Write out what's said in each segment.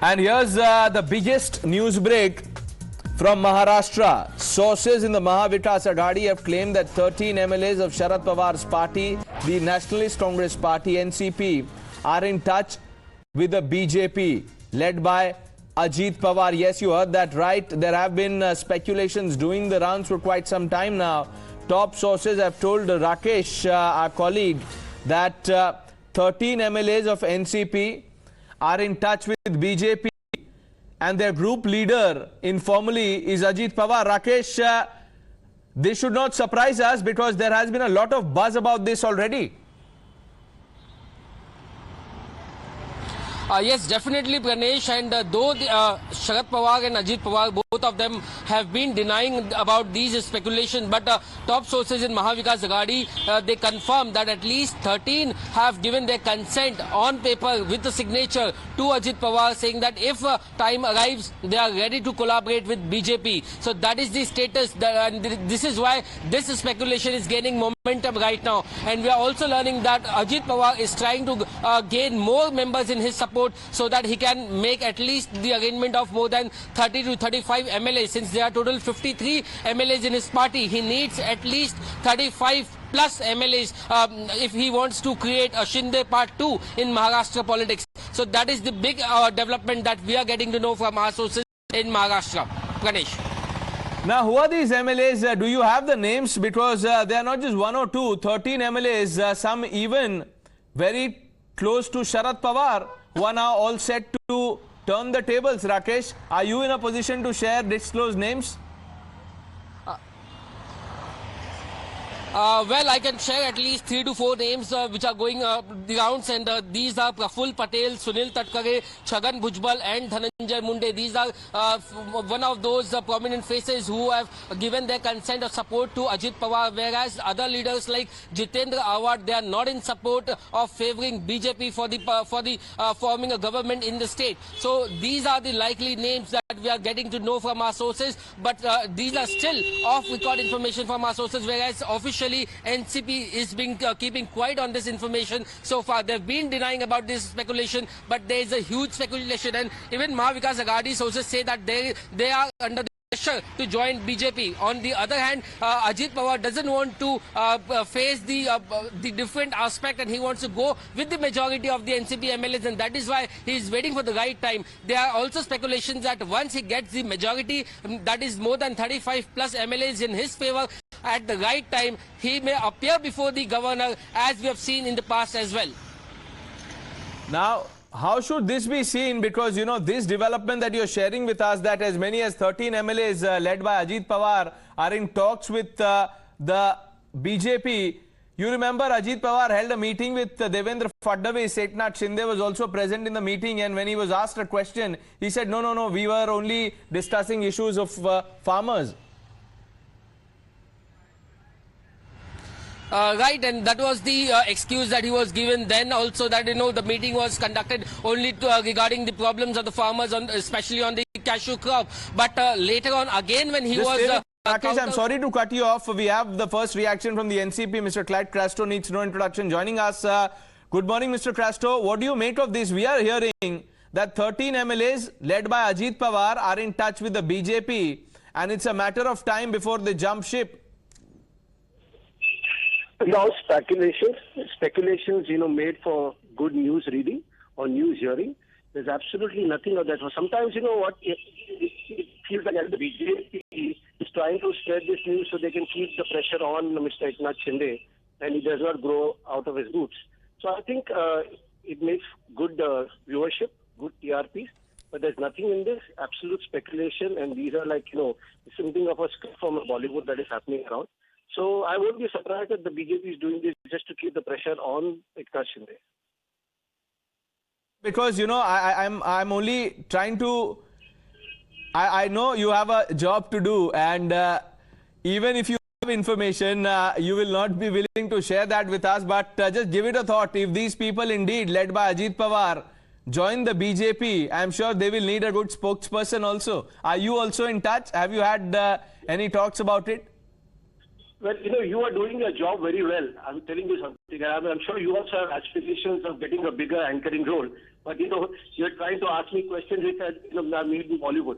And here's the biggest news break from Maharashtra. Sources in the Mahavikas Aghadi have claimed that 13 MLAs of Sharad Pawar's party, the Nationalist Congress Party, NCP, are in touch with the BJP led by Ajit Pawar. Yes, you heard that right. There have been speculations doing the rounds for quite some time now. Top sources have told Rakesh, our colleague, that 13 MLAs of NCP are in touch with BJP and their group leader informally is Ajit Pawar. Rakesh, this should not surprise us because there has been a lot of buzz about this already. Yes, definitely, Pranesh. And though Sharad Pawar and Ajit Pawar, both of them have been denying about these speculations, but top sources in Mahavikas Aghadi, they confirm that at least 13 have given their consent on paper with the signature to Ajit Pawar, saying that if time arrives, they are ready to collaborate with BJP. So that is the status, and this is why this speculation is gaining momentum right now. And we are also learning that Ajit Pawar is trying to gain more members in his support so that he can make at least the arrangement of more than 30 to 35 MLAs. Since there are total 53 MLAs in his party, he needs at least 35 plus MLAs if he wants to create a Shinde Part 2 in Maharashtra politics. So that is the big development that we are getting to know from our sources in Maharashtra. Pranesh. Now, who are these MLAs? Do you have the names? Because they are not just one or two, 13 MLAs, some even very close to Sharad Pawar, who are now all set to turn the tables. Rakesh, are you in a position to share disclosed names? Well, I can share at least 3 to 4 names which are going the rounds, and these are Praful Patel, Sunil Tatkare, Chhagan Bhujbal and Dhananjay Munde. These are one of those prominent faces who have given their consent or support to Ajit Pawar, whereas other leaders like Jitendra Awad, they are not in support of favoring BJP for the forming a government in the state. So these are the likely names that we are getting to know from our sources, but these are still off-record information from our sources, whereas officially NCP is keeping quiet on this information so far. They've been denying about this speculation, but there is a huge speculation, and even Mahavikas Aghadi sources say that they are under the pressure to join BJP. On the other hand, Ajit Pawar doesn't want to face the different aspect, and he wants to go with the majority of the NCP MLAs, and that is why he is waiting for the right time. There are also speculations that once he gets the majority, that is more than 35 plus MLAs in his favor, at the right time, he may appear before the governor, as we have seen in the past as well. Now, how should this be seen? Because, you know, this development that you're sharing with us, that as many as 13 MLAs led by Ajit Pawar are in talks with the BJP. You remember Ajit Pawar held a meeting with Devendra Fadnavis. Eknath Shinde was also present in the meeting, and when he was asked a question, he said, no, we were only discussing issues of farmers. Right, and that was the excuse that he was given then also, that the meeting was conducted only regarding the problems of the farmers, especially on the cashew crop. But later on, again, when he was... Rakesh, I'm sorry to cut you off. We have the first reaction from the NCP. Mr. Clyde Crasto needs no introduction. Joining us. Good morning, Mr. Crasto. What do you make of this? We are hearing that 13 MLAs led by Ajit Pawar are in touch with the BJP, and it's a matter of time before they jump ship. Now, speculations, made for good news reading or news hearing. There's absolutely nothing of that. Sometimes, it feels like the BJP is trying to spread this news so they can keep the pressure on Mr. Eknath Shinde, and he does not grow out of his boots. So I think it makes good viewership, good TRPs, but there's nothing in this, absolute speculation, and these are like, something of a script from Bollywood that is happening around. So I won't be surprised that the BJP is doing this just to keep the pressure on Eknath Shinde. Because, I'm only trying to... I know you have a job to do, and even if you have information, you will not be willing to share that with us. But just give it a thought. If these people indeed, led by Ajit Pawar, join the BJP, I'm sure they will need a good spokesperson also. Are you also in touch? Have you had any talks about it? Well, you are doing your job very well. I'm telling you something. I'm sure you also have aspirations of getting a bigger anchoring role. But, you're trying to ask me questions which are made in Bollywood.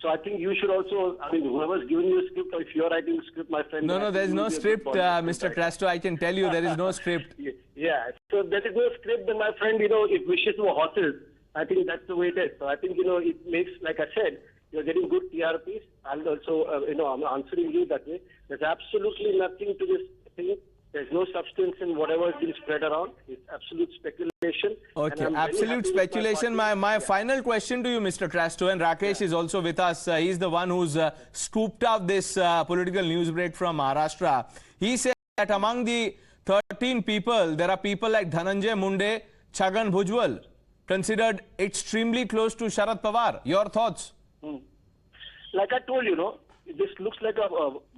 So I think you should also, whoever's giving you a script, or if you're writing a script, my friend... No, there's no script, Mr. Crasto. I can tell you there is no script. Yeah, so there is no script, then my friend, if wishes were horses, I think that's the way it is. So I think, it makes, like I said, you're getting good TRPs. And also, I'm answering you that way. There's absolutely nothing to this thing. There's no substance in whatever is being spread around. It's absolute speculation. Okay, absolute speculation. My final question to you, Mr. Crasto, and Rakesh is also with us. He's the one who's scooped up this political news break from Maharashtra. He said that among the 13 people, there are people like Dhananjay Munde, Chhagan Bhujbal, considered extremely close to Sharad Pawar. Your thoughts? Like I told you, this looks like a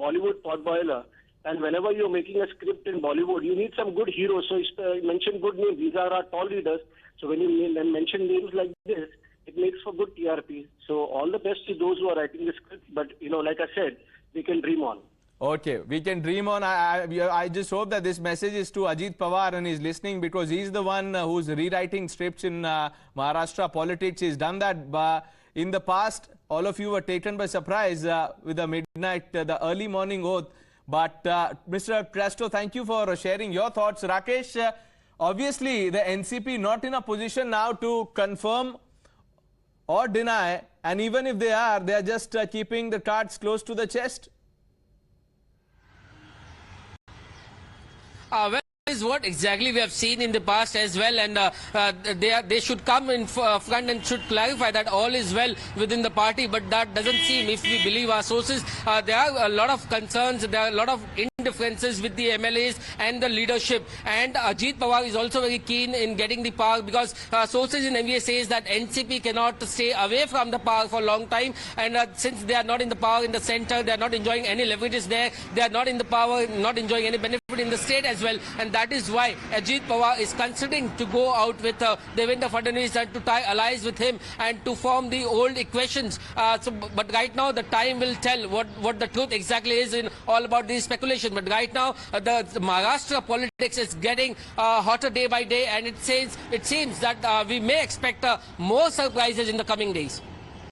Bollywood potboiler. And whenever you're making a script in Bollywood, you need some good heroes. So mention good names. These are our tall leaders. So when you mention names like this, it makes for good TRP. So all the best to those who are writing the script. But, like I said, we can dream on. Okay, we can dream on. I just hope that this message is to Ajit Pawar and he's listening, because he's the one who's rewriting scripts in Maharashtra politics. He's done that in the past. All of you were taken by surprise with the early morning oath. But Mr. Crasto, thank you for sharing your thoughts. Rakesh, obviously the NCP not in a position now to confirm or deny, and even if they are just keeping the cards close to the chest. Well, is what exactly we have seen in the past as well, and they should come in front and should clarify that all is well within the party, but that doesn't seem, if we believe our sources. There are a lot of concerns, there are a lot of indifferences with the MLAs and the leadership, and Ajit Pawar is also very keen in getting the power, because sources in MVA says that NCP cannot stay away from the power for a long time, and since they are not in the power in the center, they are not enjoying any leverages there, they are not in the power, not enjoying any benefit in the state as well, and that is why Ajit Pawar is considering to go out with Devendra Fadnavis and to tie allies with him and to form the old equations. But right now the time will tell what the truth exactly is in all about these speculations. But right now the Maharashtra politics is getting hotter day by day, and it seems that we may expect more surprises in the coming days.